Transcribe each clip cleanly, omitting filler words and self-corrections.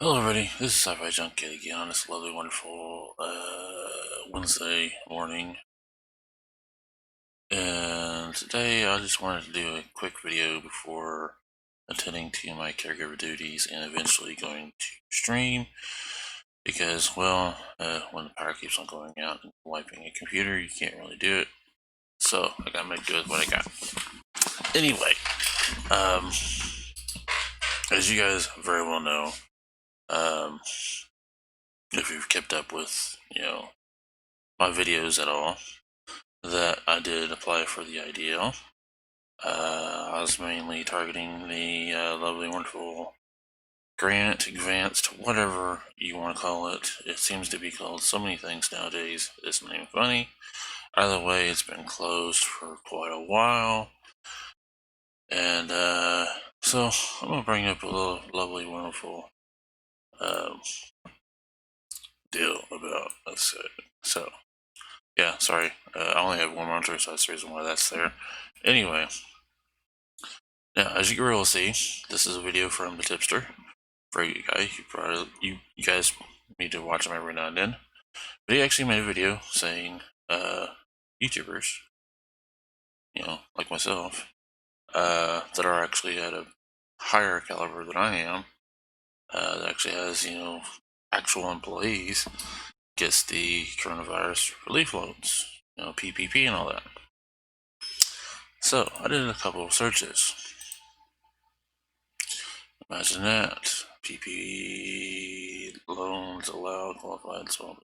Hello everybody, this is Sci-Fi Junkie again on this lovely, wonderful Wednesday morning. And today I just wanted to do a quick video before attending to my caregiver duties and eventually going to stream. Because, well, when the power keeps on going out and wiping a computer, you can't really do it. So I gotta make do with what I got. Anyway, as you guys very well know, if you've kept up with, my videos at all, that I did apply for the EIDL. I was mainly targeting the lovely, wonderful grant, advanced, whatever you want to call it. It seems to be called so many things nowadays. It's not even funny. Either way, it's been closed for quite a while. And so I'm going to bring up a little lovely, wonderful deal about this. So, yeah, sorry. I only have one monitor, so that's the reason why that's there. Anyway, now as you can really see, this is a video from the tipster. For you guys, you guys need to watch him every now and then. But he actually made a video saying, YouTubers, like myself, that are actually at a higher caliber than I am, that actually has, actual employees, gets the coronavirus relief loans, PPP and all that. So I did a couple of searches. Imagine that. PPP loans allowed qualified. So,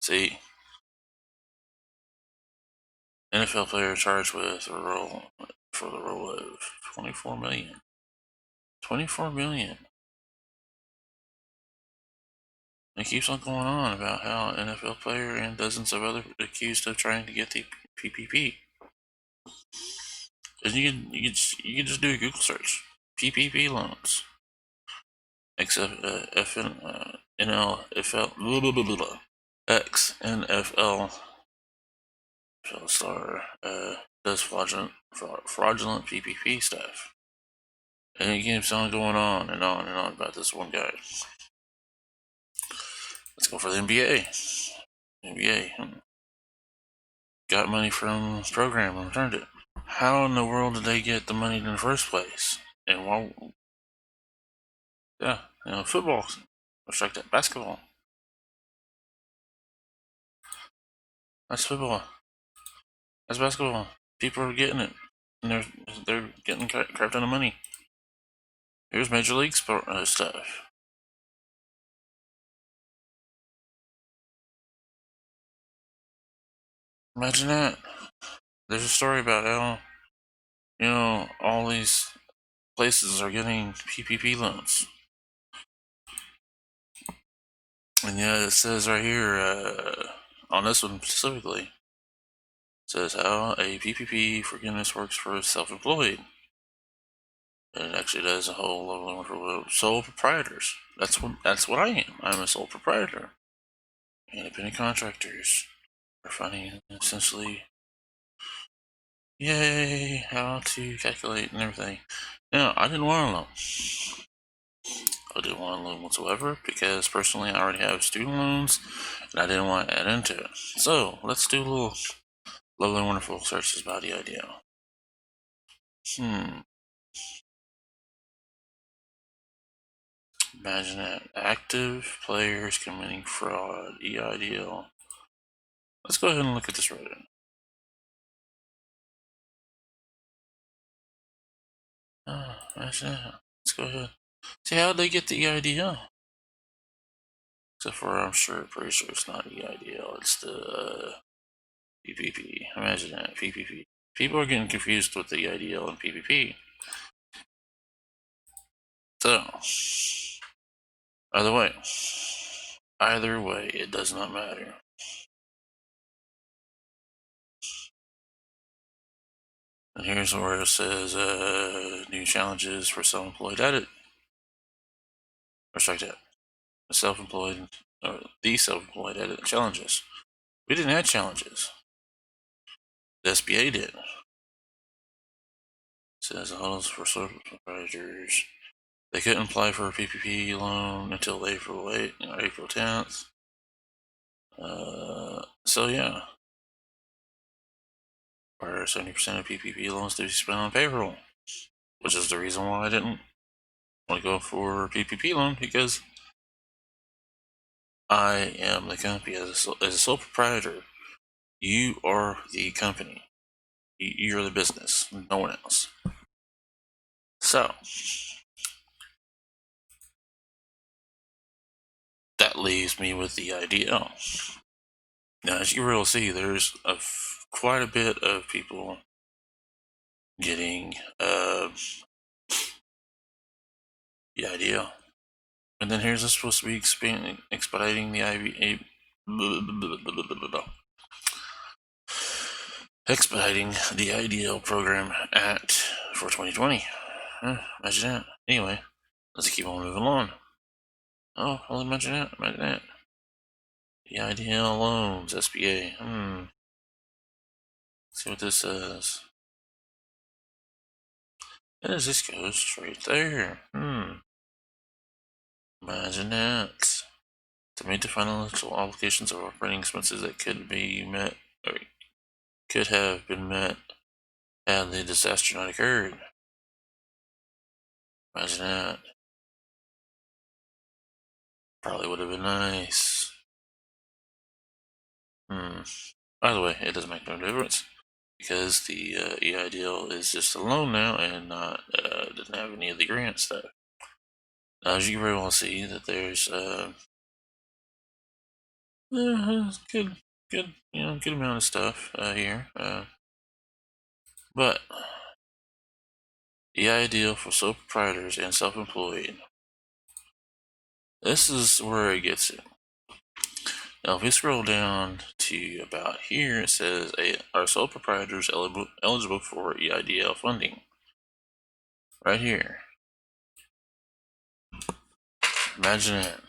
see, NFL player charged with a role for the role of $24 million. $24 million. It keeps on going on about how an NFL player and dozens of others accused of trying to get the PPP. And you can just do a Google search. PPP loans. XNFL star does fraudulent PPP stuff. And it keeps on going on and on and on about this one guy. Let's go for the NBA. NBA got money from the program and returned it. How in the world did they get the money in the first place? And why? Yeah, football. Let's like that. Basketball. That's football. That's basketball. People are getting it, and they're getting crap ton of money. Here's Major League stuff. Imagine that. There's a story about how, all these places are getting PPP loans. And yeah, it says right here, on this one specifically, it says how a PPP forgiveness works for self-employed. And it actually does a whole level for sole proprietors. That's what I am. I'm a sole proprietor. Independent contractors are finding essentially, yay, how to calculate and everything. Now, I didn't want a loan. I didn't want a loan whatsoever because personally I already have student loans and I didn't want to add into it. So let's do a little lovely, wonderful searches about EIDL. Imagine that. Active players committing fraud. EIDL. Let's go ahead and look at this Reddit. Imagine that. Let's go ahead. See, how did they get the EIDL? Except for, pretty sure it's not EIDL. It's the PPP. Imagine that. PPP. People are getting confused with the EIDL and PPP. So, either way, it does not matter. And here's where it says new challenges for self-employed edit. Or strike that. The self-employed edit challenges. We didn't have challenges. The SBA did. It says all for sole proprietors. they couldn't apply for a PPP loan until April 10th. So yeah, where 70% of PPP loans to be spent on payroll, which is the reason why I didn't want to go for a PPP loan, because I am the company as a sole proprietor. You are the company. You're the business, no one else. So that leaves me with the EIDL. Now, as you will see, there's quite a bit of people getting the EIDL. And then here's us supposed to be expediting the EIDL program for 2020. Imagine that. Anyway, let's keep on moving on. Oh, I'll imagine that. EIDL loans, SBA. See what this says. This goes straight there. Imagine that. To meet the financial obligations of operating expenses that could be met, or could have been met, had the disaster not occurred. Imagine that. Probably would have been nice. By the way, it doesn't make no difference, because the EIDL is just a loan now and not doesn't have any of the grant stuff. As you very well see, that there's good amount of stuff here. But EIDL for sole proprietors and self-employed. This is where it gets it. Now, if we scroll down to about here, it says are sole proprietors eligible for EIDL funding. Right here. Imagine that.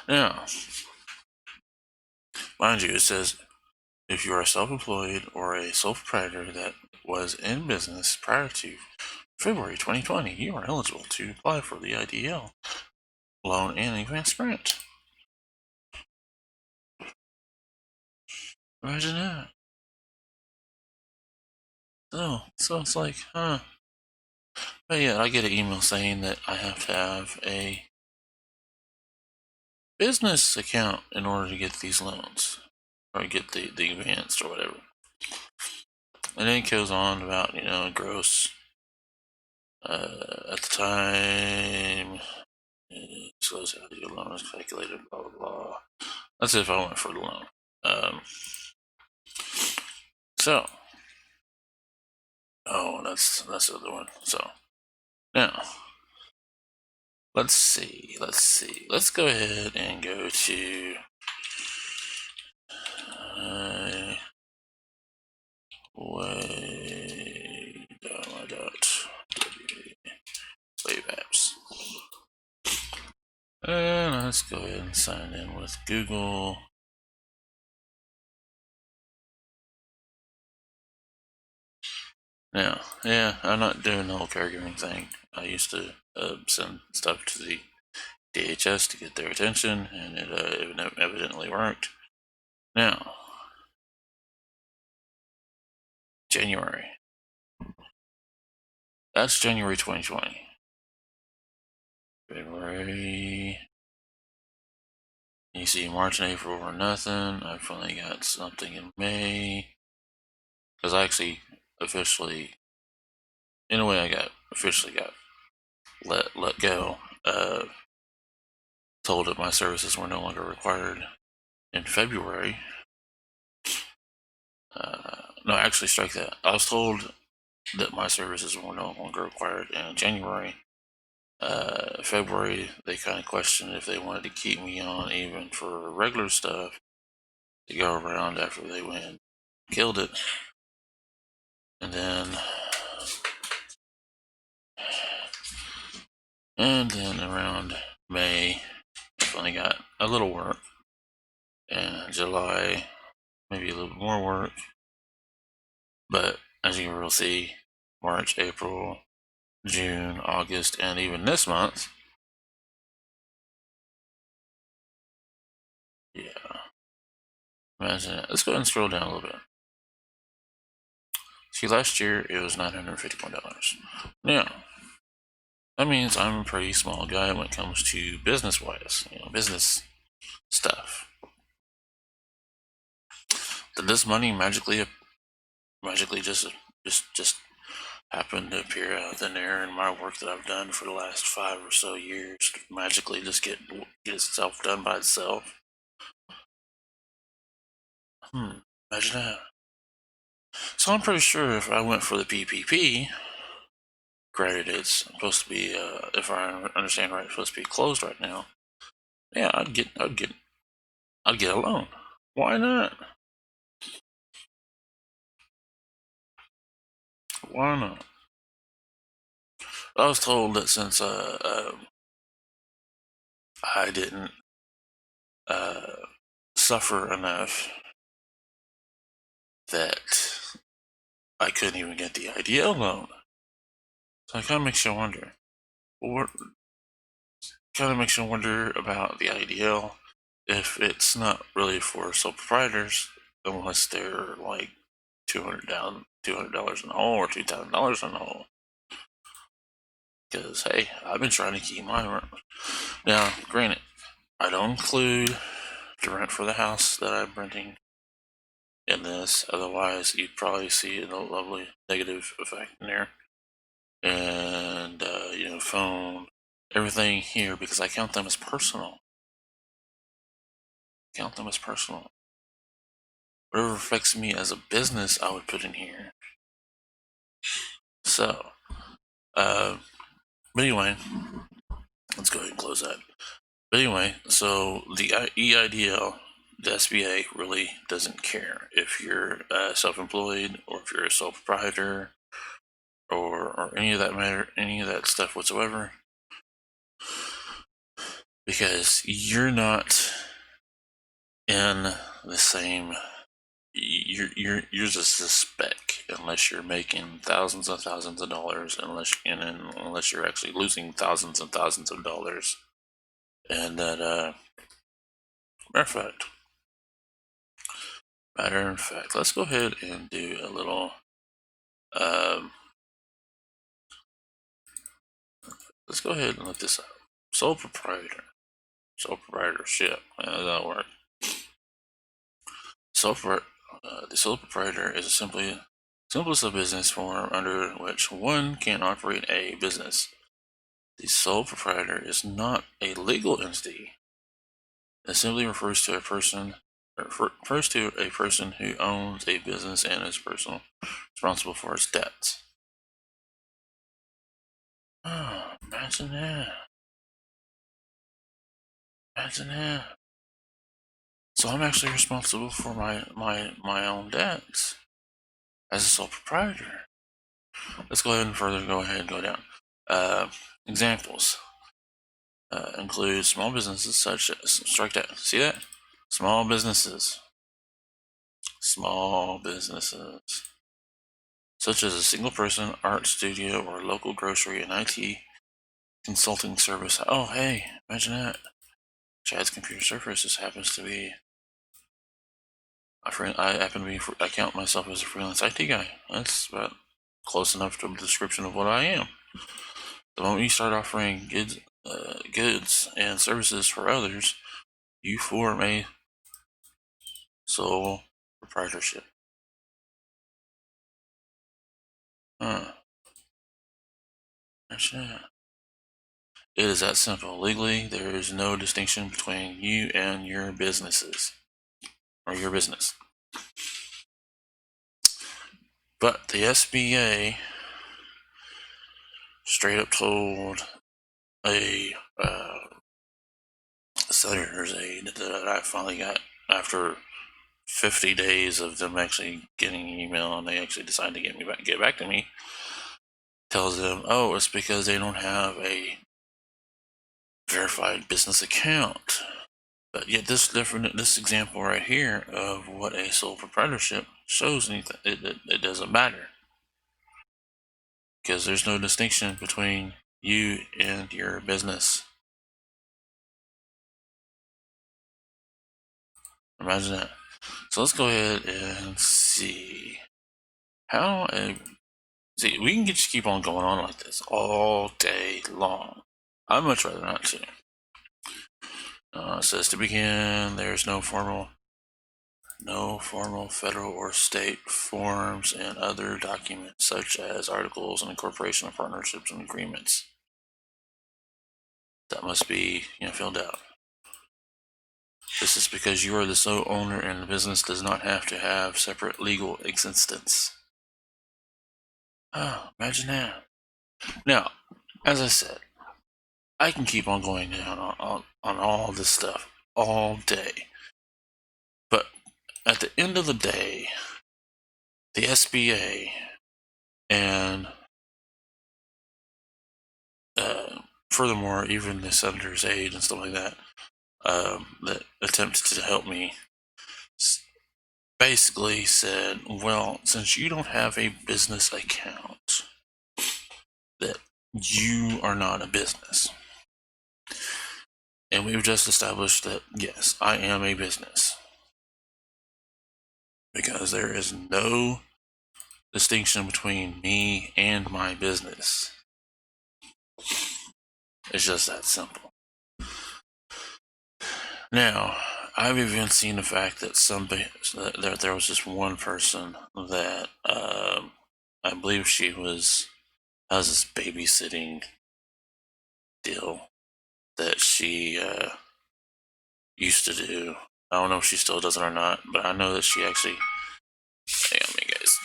Now, mind you, it says if you are self-employed or a sole proprietor that was in business prior to February 2020, you are eligible to apply for the EIDL loan and advance grant. Imagine that. So it's like, huh. But yeah, I get an email saying that I have to have a business account in order to get these loans, or get the advanced or whatever. And then it goes on about, gross. At the time, disclose how your loan is calculated, blah, blah, blah. That's if I went for the loan. So, that's the other one. So, now, let's see. Let's go ahead and go to Wave apps. And let's go ahead and sign in with Google. Now, yeah, I'm not doing the whole caregiving thing. I used to send stuff to the DHS to get their attention, and it evidently worked. Now, January. That's January 2020. February. You see March and April were nothing. I finally got something in May. Because I actually officially got let go. Told that my services were no longer required in February. No, actually, strike that. I was told that my services were no longer required in January. February, they kind of questioned if they wanted to keep me on even for regular stuff to go around after they went and killed it. And then around May, I finally got a little work. And July, maybe a little more work. But as you can really see, March, April, June, August, and even this month. Yeah. Imagine that. Let's go ahead and scroll down a little bit. See, last year it was $951. Now, that means I'm a pretty small guy when it comes to business-wise, business stuff. Did this money magically just happen to appear out of thin air in my work that I've done for the last 5 or so years? Magically just get itself done by itself? Imagine that. So I'm pretty sure if I went for the PPP, granted it's supposed to be, if I understand right, it's supposed to be closed right now. Yeah, I'd get a loan. Why not? Why not? I was told that since I didn't suffer enough that I couldn't even get the EIDL loan. So it kind of makes you wonder. Kind of makes you wonder about the EIDL if it's not really for sole proprietors unless they're like $200 in the hole or $2,000 in the hole. Because hey, I've been trying to keep my rent. Now, granted, I don't include the rent for the house that I'm renting in this. Otherwise, you'd probably see a lovely negative effect in there. And phone, everything here, because I count them as personal. Whatever affects me as a business, I would put in here. So, but anyway, let's go ahead and close that. But anyway, so the EIDL, the SBA really doesn't care if you're self-employed or if you're a sole proprietor or any of that stuff whatsoever, because you're not in the same. You're just a speck unless you're making thousands and thousands of dollars, unless you're actually losing thousands and thousands of dollars. And that matter of fact, let's go ahead and do a little let's go ahead and look this up. Sole proprietorship. How does that work? The sole proprietor is simplest of business form under which one can operate a business. The sole proprietor is not a legal entity. It simply refers to a person who owns a business and is responsible for its debts. Oh, imagine that. So I'm actually responsible for my own debts as a sole proprietor. Let's go ahead and go down. Examples include small businesses such as, strike that, see that? Small businesses such as a single person art studio or local grocery and IT consulting service. Oh, hey, imagine that. Chad's Computer Services happens to be I count myself as a freelance IT guy. That's about close enough to the description of what I am. The moment you start offering goods and services for others, you form a sole proprietorship. That's it. It is that simple. Legally, there is no distinction between you and your businesses or your business. But the SBA straight up told a seller's aid that I finally got after 50 days of them actually getting an email, and they actually decided to get back to me. Tells them, oh, it's because they don't have a verified business account. But yet this example right here of what a sole proprietorship shows, it doesn't matter. because there's no distinction between you and your business. Imagine that. So let's go ahead and see how. See, we can just keep on going on like this all day long. I'd much rather not to. It says to begin, there's no formal federal or state forms and other documents such as articles and incorporation of partnerships and agreements that must be filled out. This is because you are the sole owner and the business does not have to have separate legal existence. Oh, imagine that. Now, as I said, I can keep on going down on all this stuff all day. But at the end of the day, the SBA and furthermore, even the senator's aide and stuff like that, that attempted to help me, basically said, well, since you don't have a business account, that you are not a business. And we've just established that, yes, I am a business. Because there is no distinction between me and my business. It's just that simple. Now, I've even seen the fact that there was this one person that I believe she has this babysitting deal that she used to do. I don't know if she still does it or not, but I know that she actually. Hang on a minute, guys.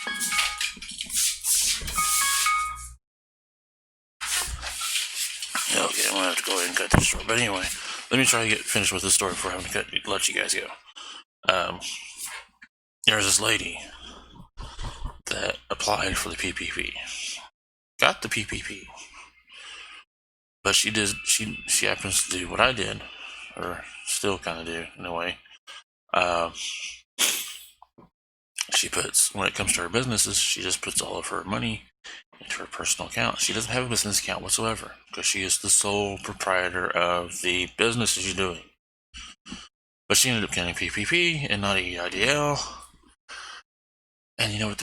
Okay, I'm gonna have to go ahead and cut this short. But anyway, let me try to get finished with this story before I have to let you guys go. There's this lady that applied for the PPP, got the PPP, but she happens to do what I did, or still kind of do in a way. She puts, when it comes to her businesses, she just puts all of her money into her personal account. She doesn't have a business account whatsoever because she is the sole proprietor of the business she's doing. But she ended up getting PPP and not EIDL. And you know what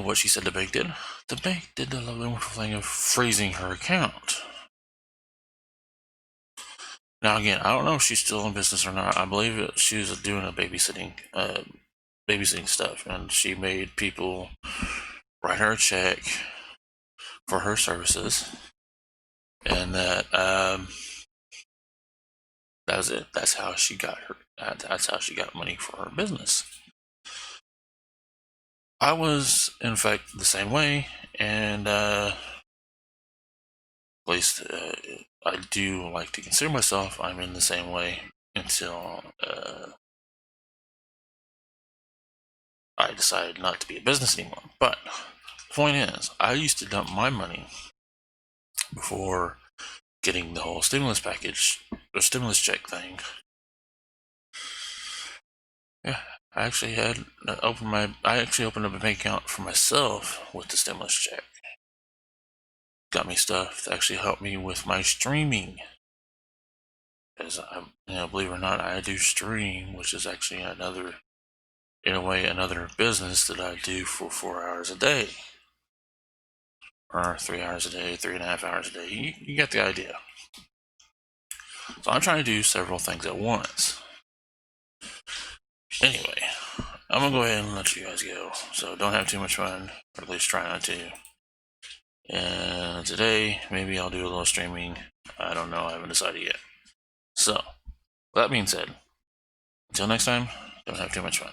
what she said the bank did? The bank did the wonderful thing of freezing her account. Now again, I don't know if she's still in business or not. I believe she was doing a babysitting stuff, and she made people write her a check for her services, and that was it. That's how she got money for her business. I was, in fact, the same way, and at least I do like to consider myself I'm in the same way until I decided not to be a business anymore. But the point is, I used to dump my money before getting the whole stimulus package or stimulus check thing. Yeah, I actually opened up a bank account for myself with the stimulus check. Got me stuff to actually help me with my streaming. Because believe it or not, I do stream, which is actually another business that I do for 4 hours a day. Or 3 hours a day, 3.5 hours a day. You get the idea. So I'm trying to do several things at once. Anyway, I'm going to go ahead and let you guys go. So don't have too much fun, or at least try not to. And today, maybe I'll do a little streaming. I don't know, I haven't decided yet. So, that being said, until next time, don't have too much fun.